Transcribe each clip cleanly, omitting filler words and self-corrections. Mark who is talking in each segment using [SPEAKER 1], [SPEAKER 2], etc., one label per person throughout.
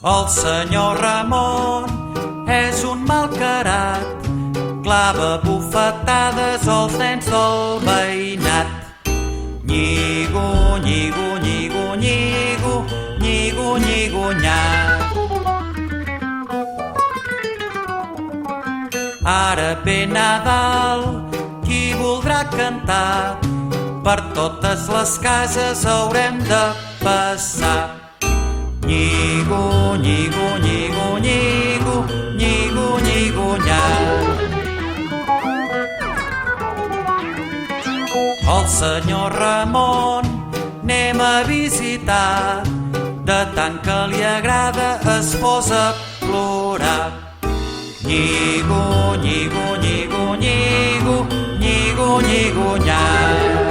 [SPEAKER 1] El senyor Ramon és un malcarat, clava bufetades als nens del veïnat. Nyigo, nyigo, nyigo, nyigo, nyigo, nyigo, nyat. Ara ve Nadal, qui voldrà cantar? Per totes les cases haurem de passar. Nyigo, nyigo, nyigo, nyigo, nyigo, nyigo, nyat. El senyor Ramon anem a visitar, de tant que li agrada es posa a plorar. Nyigo, nyigo, nyigo, nyigo, nyigo, nyigo, nyat.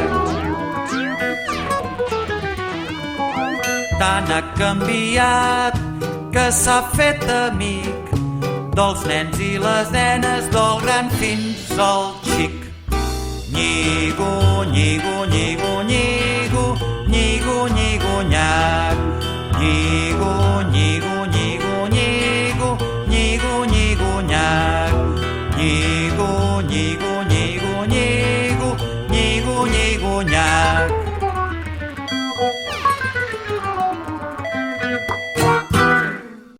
[SPEAKER 1] Tant ha canviat que s'ha fet amic dels nens i les nenes, del gran fins al xic. Nyigo, nyigo, nyigo, nyigo, nyigo, nyigo, nyat.